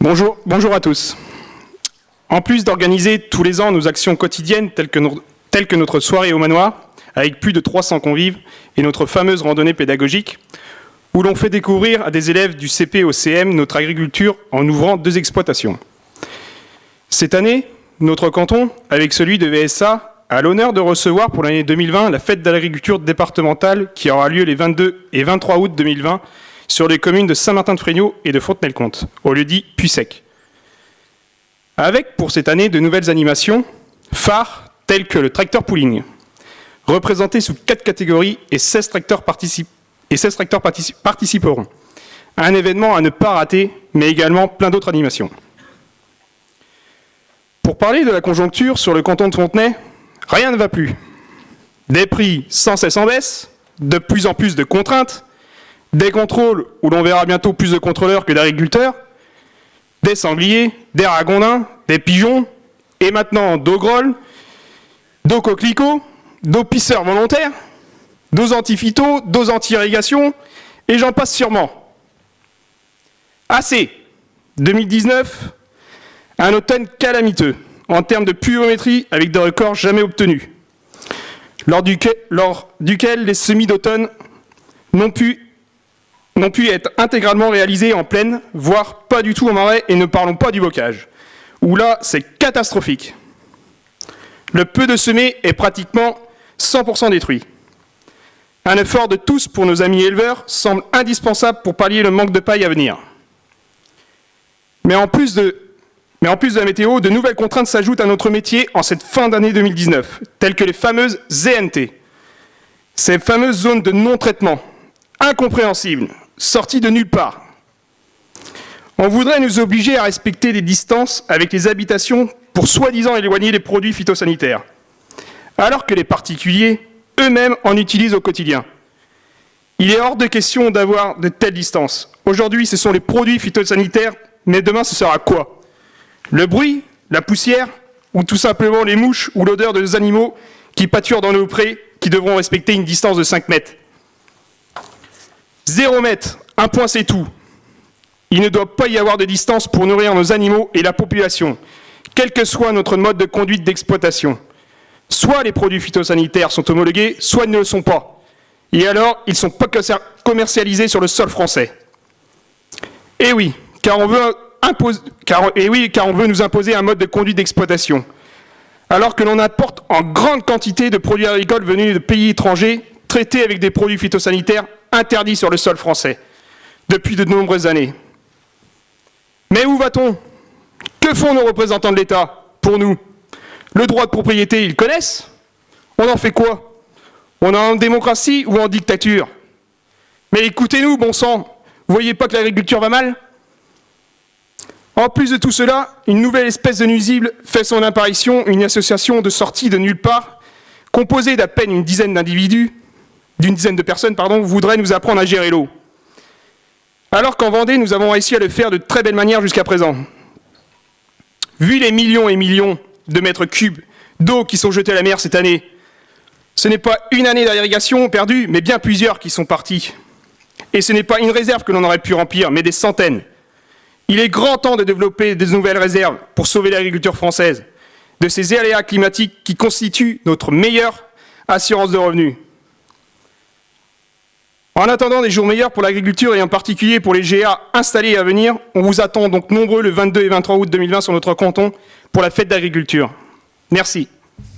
Bonjour à tous. En plus d'organiser tous les ans nos actions quotidiennes telles que notre soirée au manoir, avec plus de 300 convives, et notre fameuse randonnée pédagogique, où l'on fait découvrir à des élèves du CP au CM notre agriculture en ouvrant 2 exploitations. Cette année, notre canton, avec celui de VSA, a l'honneur de recevoir pour l'année 2020 la fête de l'agriculture départementale qui aura lieu les 22 et 23 août 2020 sur les communes de Saint-Martin-de-Fréniaux et de Fontenay-le-Comte, au lieu-dit Puysec. Avec, pour cette année, de nouvelles animations phares telles que le tracteur pooling, représenté sous 4 catégories et 16 tracteurs participeront. Un événement à ne pas rater, mais également plein d'autres animations. Pour parler de la conjoncture sur le canton de Fontenay, rien ne va plus. Des prix sans cesse en baisse, de plus en plus de contraintes, des contrôles où l'on verra bientôt plus de contrôleurs que d'agriculteurs, des sangliers, des ragondins, des pigeons, et maintenant d'eau grolle, d'eau coquelicot, d'eau pisseurs volontaires, d'eau anti-phyto, d'eau anti-irrigation, et j'en passe sûrement. Assez. 2019, un automne calamiteux, en termes de pluviométrie avec des records jamais obtenus, lors duquel les semis d'automne n'ont pu être intégralement réalisés en plaine, voire pas du tout en marais, et ne parlons pas du bocage, où là, c'est catastrophique. Le peu de semé est pratiquement 100% détruit. Un effort de tous pour nos amis éleveurs semble indispensable pour pallier le manque de paille à venir. Mais en plus de la météo, de nouvelles contraintes s'ajoutent à notre métier en cette fin d'année 2019, telles que les fameuses ZNT, ces fameuses zones de non-traitement, incompréhensibles, sorties de nulle part. On voudrait nous obliger à respecter des distances avec les habitations pour soi-disant éloigner les produits phytosanitaires, alors que les particuliers eux-mêmes en utilisent au quotidien. Il est hors de question d'avoir de telles distances. Aujourd'hui, ce sont les produits phytosanitaires, mais demain, ce sera quoi ? Le bruit, la poussière, ou tout simplement les mouches ou l'odeur de nos animaux qui pâturent dans nos prés, qui devront respecter une distance de 5 mètres. 0 mètre, un point c'est tout. Il ne doit pas y avoir de distance pour nourrir nos animaux et la population, quel que soit notre mode de conduite d'exploitation. Soit les produits phytosanitaires sont homologués, soit ils ne le sont pas. Et alors, ils ne sont pas commercialisés sur le sol français. Et oui, car on veut nous imposer un mode de conduite d'exploitation, alors que l'on importe en grande quantité de produits agricoles venus de pays étrangers, traités avec des produits phytosanitaires interdits sur le sol français, depuis de nombreuses années. Mais où va-t-on ? Que font nos représentants de l'État pour nous ? Le droit de propriété, ils connaissent ? On en fait quoi ? On est en démocratie ou en dictature ? Mais écoutez-nous, bon sang, vous voyez pas que l'agriculture va mal ? En plus de tout cela, une nouvelle espèce de nuisible fait son apparition, une association de sortie de nulle part, composée d'à peine d'une dizaine de personnes, voudrait nous apprendre à gérer l'eau. Alors qu'en Vendée, nous avons réussi à le faire de très belle manière jusqu'à présent. Vu les millions et millions de mètres cubes d'eau qui sont jetés à la mer cette année, ce n'est pas une année d'irrigation perdue, mais bien plusieurs qui sont partis. Et ce n'est pas une réserve que l'on aurait pu remplir, mais des centaines. Il est grand temps de développer des nouvelles réserves pour sauver l'agriculture française de ces aléas climatiques qui constituent notre meilleure assurance de revenus. En attendant des jours meilleurs pour l'agriculture et en particulier pour les GA installés à venir, on vous attend donc nombreux le 22 et 23 août 2020 sur notre canton pour la fête d'agriculture. Merci.